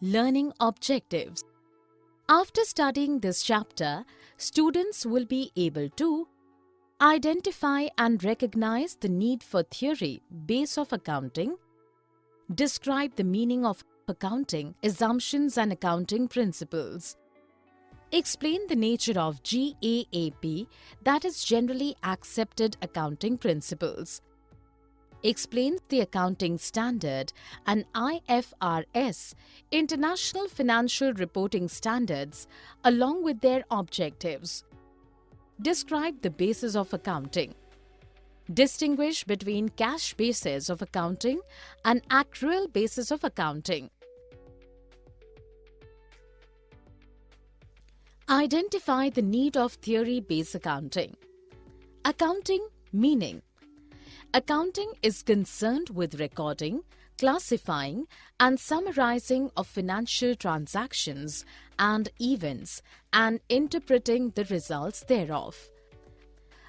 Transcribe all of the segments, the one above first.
Learning objectives. After studying this chapter, students will be able to identify and recognize the need for theory base of accounting, describe the meaning of accounting assumptions and accounting principles, explain the nature of GAAP, that is generally accepted accounting principles, explain the accounting standard and IFRS, International Financial Reporting Standards, along with their objectives. Describe the basis of accounting. Distinguish between cash basis of accounting and accrual basis of accounting. Identify the need of theory-based accounting. Accounting meaning. Accounting is concerned with recording, classifying, and summarizing of financial transactions and events and interpreting the results thereof.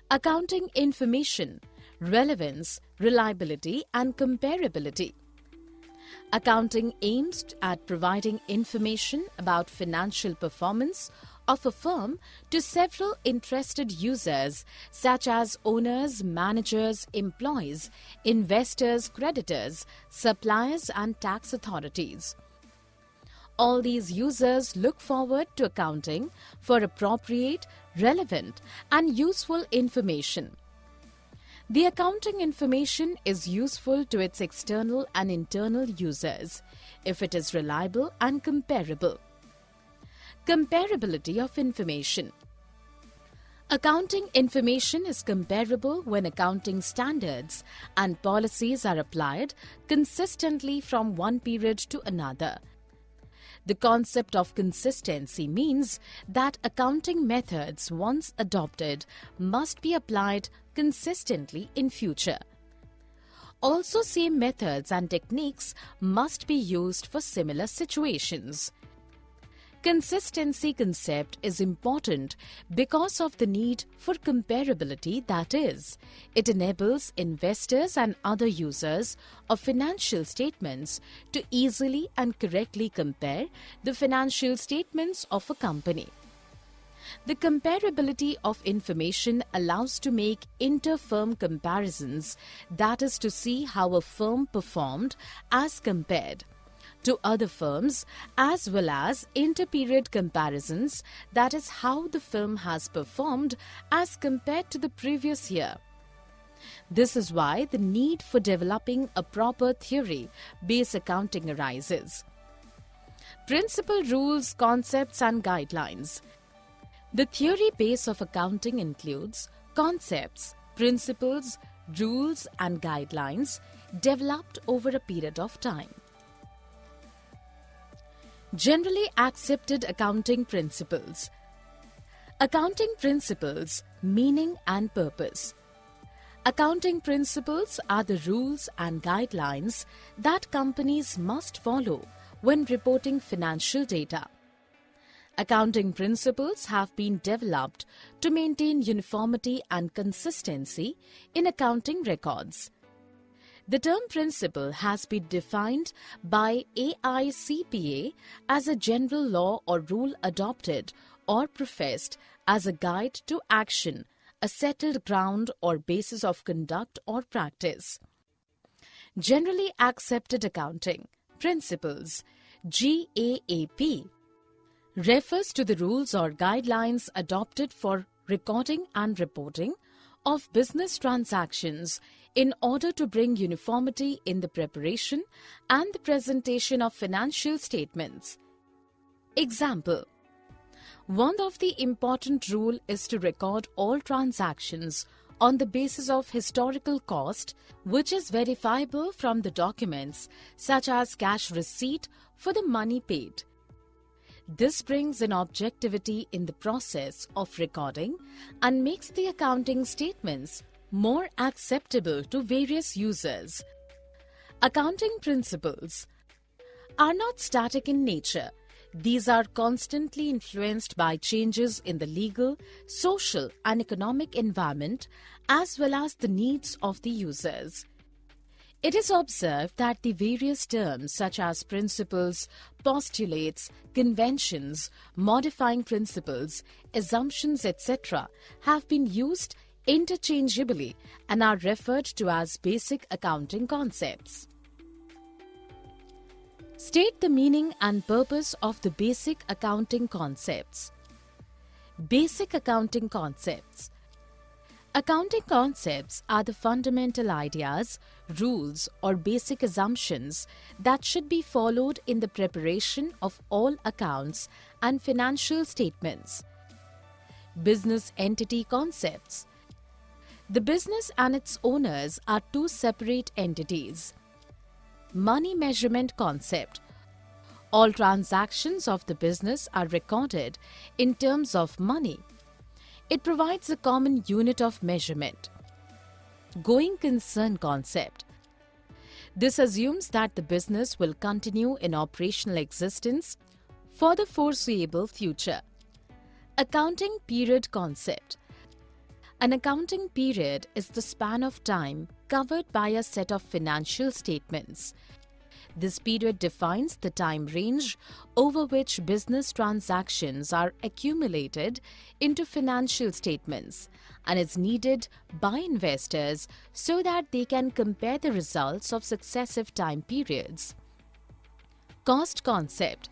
Accounting information, relevance, reliability, and comparability. Accounting aims at providing information about financial performance of a firm to several interested users such as owners, managers, employees, investors, creditors, suppliers, and tax authorities. All these users look forward to accounting for appropriate, relevant, and useful information. The accounting information is useful to its external and internal users if it is reliable and comparable. Comparability of information. Accounting information is comparable when accounting standards and policies are applied consistently from one period to another. The concept of consistency means that accounting methods once adopted must be applied consistently in future. Also, same methods and techniques must be used for similar situations. Consistency concept is important because of the need for comparability, that is, it enables investors and other users of financial statements to easily and correctly compare the financial statements of a company. The comparability of information allows to make inter-firm comparisons, that is to see how a firm performed as compared to other firms, as well as inter-period comparisons, that is how the firm has performed as compared to the previous year. This is why the need for developing a proper theory-based accounting arises. Principal rules, concepts and guidelines. The theory base of accounting includes concepts, principles, rules and guidelines developed over a period of time. Generally accepted accounting principles. Accounting principles, meaning and purpose. Accounting principles are the rules and guidelines that companies must follow when reporting financial data. Accounting principles have been developed to maintain uniformity and consistency in accounting records. The term principle has been defined by AICPA as a general law or rule adopted or professed as a guide to action, a settled ground or basis of conduct or practice. Generally accepted accounting principles, GAAP, refers to the rules or guidelines adopted for recording and reporting of business transactions in order to bring uniformity in the preparation and the presentation of financial statements. Example: one of the important rule is to record all transactions on the basis of historical cost, which is verifiable from the documents such as cash receipt for the money paid. This brings an objectivity in the process of recording and makes the accounting statements more acceptable to various users. Accounting principles are not static in nature. These are constantly influenced by changes in the legal, social, and economic environment as well as the needs of the users. It is observed that the various terms such as principles, postulates, conventions, modifying principles, assumptions, etc. have been used interchangeably and are referred to as basic accounting concepts. State the meaning and purpose of the basic accounting concepts. Basic accounting concepts. Accounting concepts are the fundamental ideas, rules, or basic assumptions that should be followed in the preparation of all accounts and financial statements. Business entity concepts. The business and its owners are two separate entities. Money measurement concept. All transactions of the business are recorded in terms of money. It provides a common unit of measurement. Going concern concept. This assumes that the business will continue in operational existence for the foreseeable future. Accounting period concept. An accounting period is the span of time covered by a set of financial statements. This period defines the time range over which business transactions are accumulated into financial statements and is needed by investors so that they can compare the results of successive time periods. Cost concept.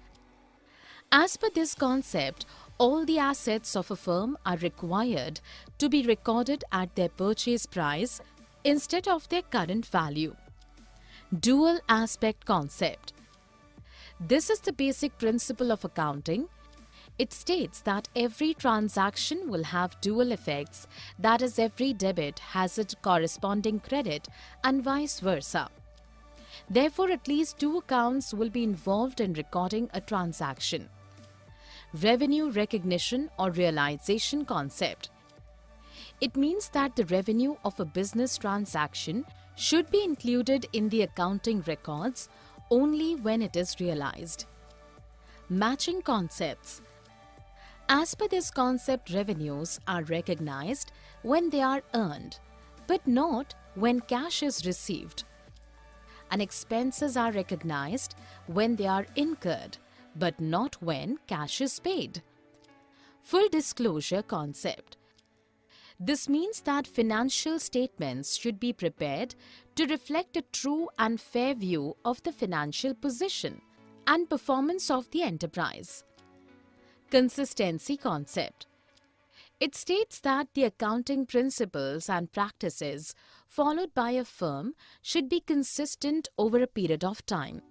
As per this concept, all the assets of a firm are required to be recorded at their purchase price instead of their current value. Dual aspect concept. This is the basic principle of accounting. It states that every transaction will have dual effects, that is, every debit has its corresponding credit and vice versa. Therefore, at least two accounts will be involved in recording a transaction. Revenue recognition or realization concept. It means that the revenue of a business transaction should be included in the accounting records only when it is realized. Matching concepts. As per this concept, revenues are recognized when they are earned, but not when cash is received. And expenses are recognized when they are incurred, but not when cash is paid. Full disclosure concept. This means that financial statements should be prepared to reflect a true and fair view of the financial position and performance of the enterprise. Consistency concept. It states that the accounting principles and practices followed by a firm should be consistent over a period of time.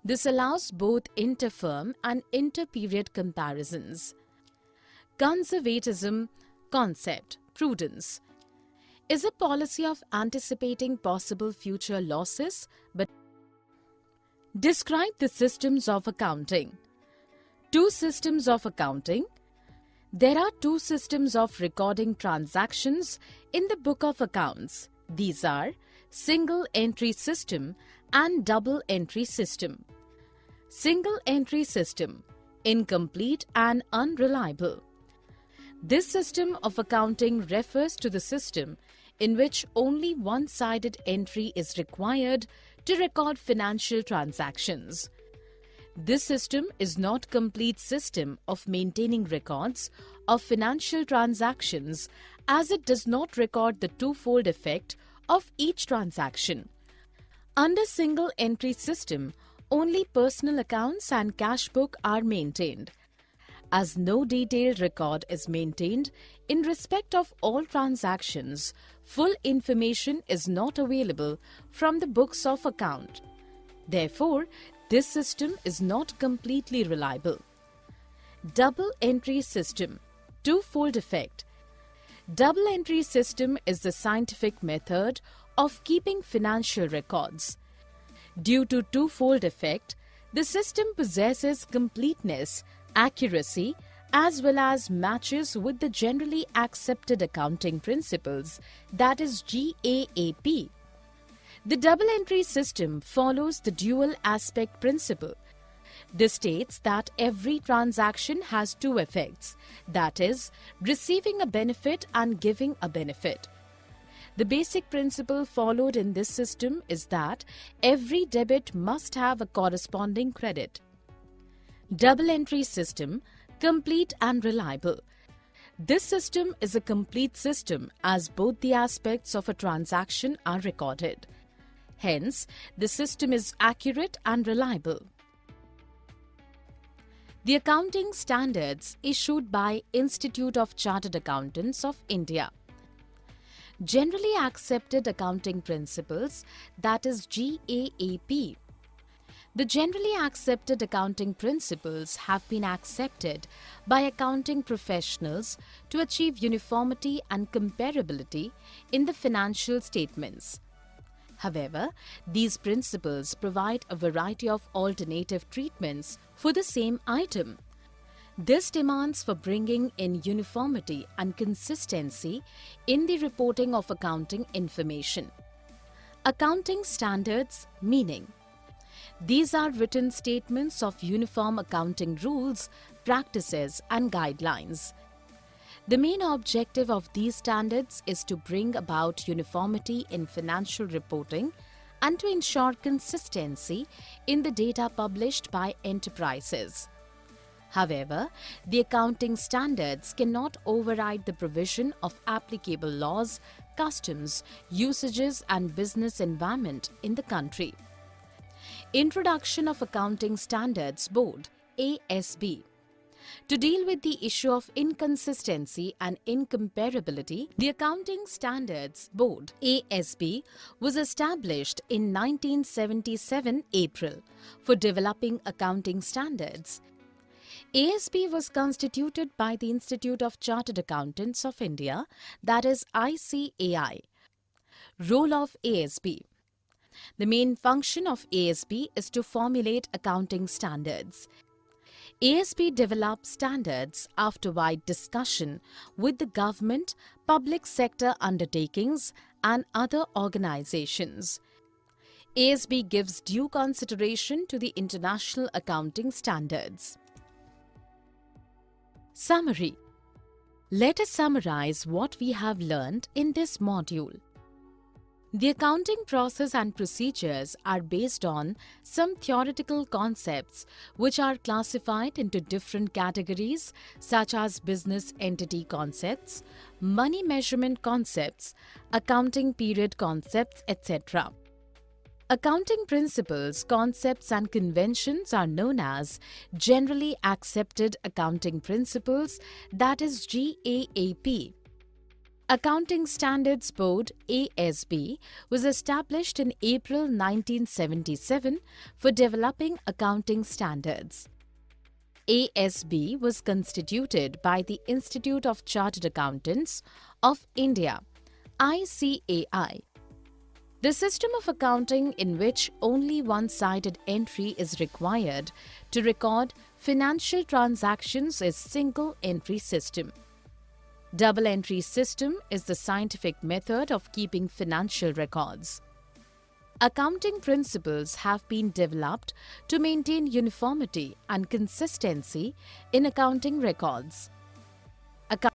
This allows both inter-firm and inter-period comparisons. Conservatism concept. Prudence is a policy of anticipating possible future losses, but describe the systems of accounting. Two systems of accounting. There are two systems of recording transactions in the book of accounts. These are single entry system and double entry system. Single entry system, incomplete and unreliable. This system of accounting refers to the system in which only one-sided entry is required to record financial transactions. This system is not complete system of maintaining records of financial transactions, as it does not record the twofold effect of each transaction. Under single entry system, only personal accounts and cash book are maintained. As no detailed record is maintained in respect of all transactions, full information is not available from the books of account. Therefore, this system is not completely reliable. Double entry system, twofold effect. Double entry system is the scientific method of keeping financial records. Due to twofold effect, the system possesses completeness, accuracy, as well as matches with the generally accepted accounting principles, that is GAAP. The double entry system follows the dual aspect principle. This states that every transaction has two effects, that is, receiving a benefit and giving a benefit. The basic principle followed in this system is that every debit must have a corresponding credit. Double entry system, complete and reliable. This system is a complete system as both the aspects of a transaction are recorded. Hence, the system is accurate and reliable. The accounting standards issued by Institute of Chartered Accountants of India. Generally accepted accounting principles, that is GAAP. The generally accepted accounting principles have been accepted by accounting professionals to achieve uniformity and comparability in the financial statements. However, these principles provide a variety of alternative treatments for the same item. This demands for bringing in uniformity and consistency in the reporting of accounting information. Accounting standards meaning. These are written statements of uniform accounting rules, practices, and guidelines. The main objective of these standards is to bring about uniformity in financial reporting and to ensure consistency in the data published by enterprises. However, the accounting standards cannot override the provision of applicable laws, customs, usages, and business environment in the country. Introduction of Accounting Standards Board (ASB). To deal with the issue of inconsistency and incomparability, the Accounting Standards Board (ASB) was established in 1977 April for developing accounting standards. ASB was constituted by the Institute of Chartered Accountants of India, that is ICAI. Role of ASB. The main function of ASB is to formulate accounting standards. ASB develops standards after wide discussion with the government, public sector undertakings, and other organizations. ASB gives due consideration to the international accounting standards. Summary. Let us summarize what we have learned in this module. The accounting process and procedures are based on some theoretical concepts which are classified into different categories such as business entity concepts, money measurement concepts, accounting period concepts, etc. Accounting principles, concepts and conventions are known as Generally Accepted Accounting Principles, that is GAAP. Accounting Standards Board (ASB) was established in April 1977 for developing accounting standards. ASB was constituted by the Institute of Chartered Accountants of India (ICAI). The system of accounting in which only one-sided entry is required to record financial transactions is single entry system. Double entry system is the scientific method of keeping financial records. Accounting principles have been developed to maintain uniformity and consistency in accounting records.